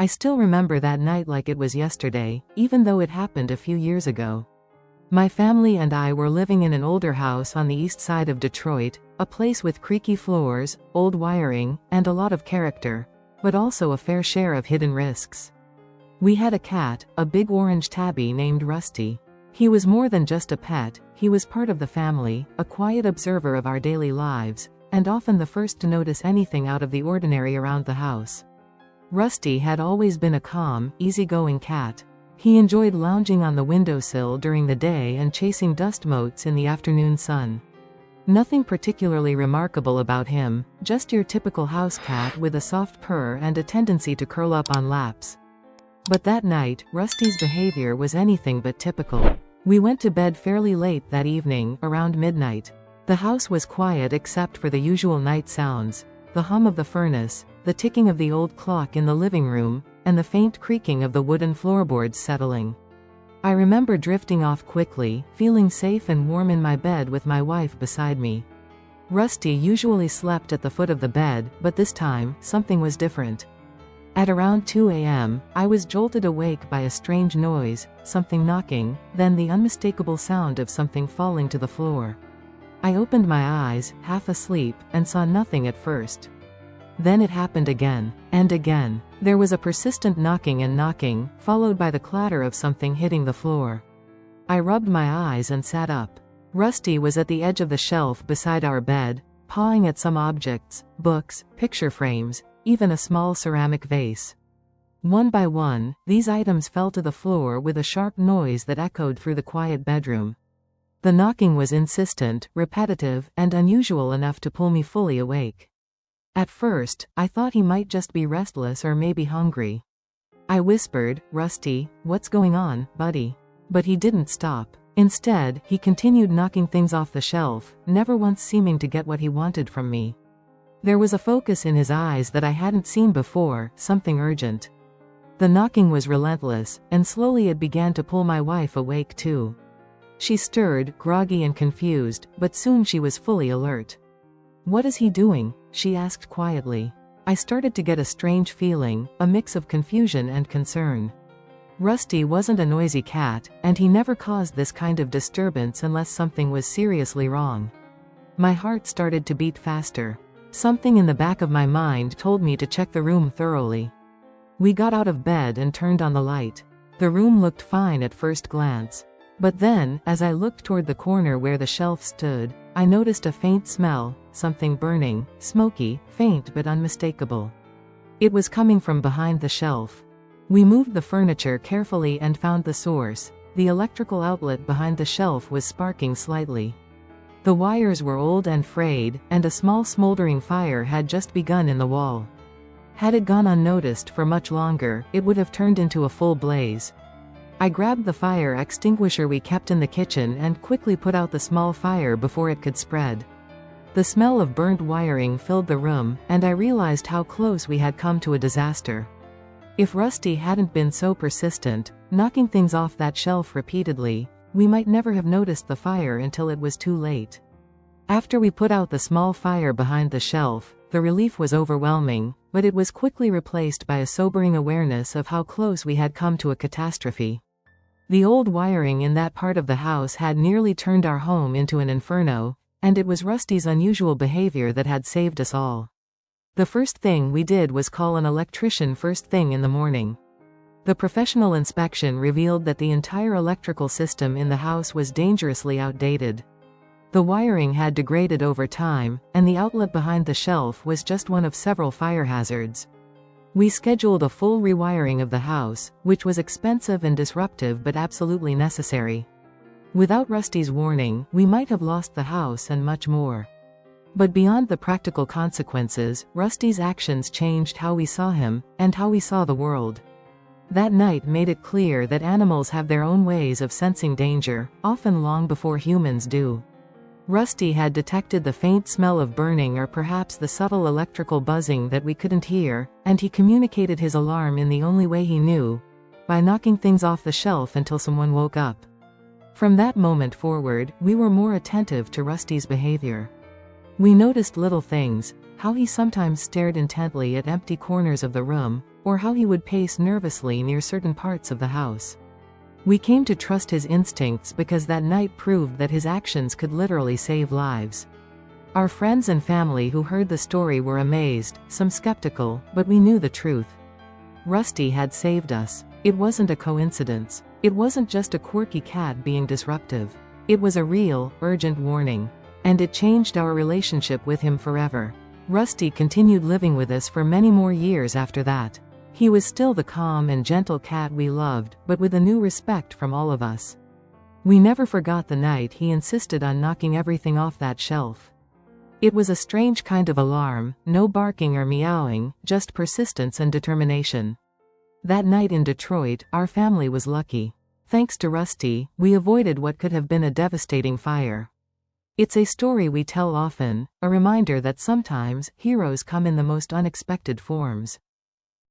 I still remember that night like it was yesterday, even though it happened a few years ago. My family and I were living in an older house on the east side of Detroit, a place with creaky floors, old wiring, and a lot of character, but also a fair share of hidden risks. We had a cat, a big orange tabby named Rusty. He was more than just a pet, he was part of the family, a quiet observer of our daily lives, and often the first to notice anything out of the ordinary around the house. Rusty had always been a calm, easygoing cat. He enjoyed lounging on the windowsill during the day and chasing dust motes in the afternoon sun. Nothing particularly remarkable about him, just your typical house cat with a soft purr and a tendency to curl up on laps. But that night, Rusty's behavior was anything but typical. We went to bed fairly late that evening, around midnight. The house was quiet except for the usual night sounds, the hum of the furnace, the ticking of the old clock in the living room, and the faint creaking of the wooden floorboards settling. I remember drifting off quickly, feeling safe and warm in my bed with my wife beside me. Rusty usually slept at the foot of the bed, but this time, something was different. At around 2 a.m., I was jolted awake by a strange noise, something knocking, then the unmistakable sound of something falling to the floor. I opened my eyes, half asleep, and saw nothing at first. Then it happened again, and again. There was a persistent knocking and knocking, followed by the clatter of something hitting the floor. I rubbed my eyes and sat up. Rusty was at the edge of the shelf beside our bed, pawing at some objects, books, picture frames, even a small ceramic vase. One by one, these items fell to the floor with a sharp noise that echoed through the quiet bedroom. The knocking was insistent, repetitive, and unusual enough to pull me fully awake. At first, I thought he might just be restless or maybe hungry. I whispered, "Rusty, what's going on, buddy?" But he didn't stop. Instead, he continued knocking things off the shelf, never once seeming to get what he wanted from me. There was a focus in his eyes that I hadn't seen before, something urgent. The knocking was relentless, and slowly it began to pull my wife awake too. She stirred, groggy and confused, but soon she was fully alert. "What is he doing?" she asked quietly. I started to get a strange feeling, a mix of confusion and concern. Rusty wasn't a noisy cat, and he never caused this kind of disturbance unless something was seriously wrong. My heart started to beat faster. Something in the back of my mind told me to check the room thoroughly. We got out of bed and turned on the light. The room looked fine at first glance. But then, as I looked toward the corner where the shelf stood, I noticed a faint smell, something burning, smoky, faint but unmistakable. It was coming from behind the shelf. We moved the furniture carefully and found the source. The electrical outlet behind the shelf was sparking slightly. The wires were old and frayed, and a small smoldering fire had just begun in the wall. Had it gone unnoticed for much longer, it would have turned into a full blaze. I grabbed the fire extinguisher we kept in the kitchen and quickly put out the small fire before it could spread. The smell of burnt wiring filled the room, and I realized how close we had come to a disaster. If Rusty hadn't been so persistent, knocking things off that shelf repeatedly, we might never have noticed the fire until it was too late. After we put out the small fire behind the shelf, the relief was overwhelming, but it was quickly replaced by a sobering awareness of how close we had come to a catastrophe. The old wiring in that part of the house had nearly turned our home into an inferno, and it was Rusty's unusual behavior that had saved us all. The first thing we did was call an electrician first thing in the morning. The professional inspection revealed that the entire electrical system in the house was dangerously outdated. The wiring had degraded over time, and the outlet behind the shelf was just one of several fire hazards. We scheduled a full rewiring of the house, which was expensive and disruptive but absolutely necessary. Without Rusty's warning, we might have lost the house and much more. But beyond the practical consequences, Rusty's actions changed how we saw him, and how we saw the world. That night made it clear that animals have their own ways of sensing danger, often long before humans do. Rusty had detected the faint smell of burning or perhaps the subtle electrical buzzing that we couldn't hear, and he communicated his alarm in the only way he knew, by knocking things off the shelf until someone woke up. From that moment forward, we were more attentive to Rusty's behavior. We noticed little things, how he sometimes stared intently at empty corners of the room, or how he would pace nervously near certain parts of the house. We came to trust his instincts because that night proved that his actions could literally save lives. Our friends and family who heard the story were amazed, some skeptical, but we knew the truth. Rusty had saved us. It wasn't a coincidence. It wasn't just a quirky cat being disruptive. It was a real, urgent warning. And it changed our relationship with him forever. Rusty continued living with us for many more years after that. He was still the calm and gentle cat we loved, but with a new respect from all of us. We never forgot the night he insisted on knocking everything off that shelf. It was a strange kind of alarm, no barking or meowing, just persistence and determination. That night in Detroit, our family was lucky. Thanks to Rusty, we avoided what could have been a devastating fire. It's a story we tell often, a reminder that sometimes heroes come in the most unexpected forms.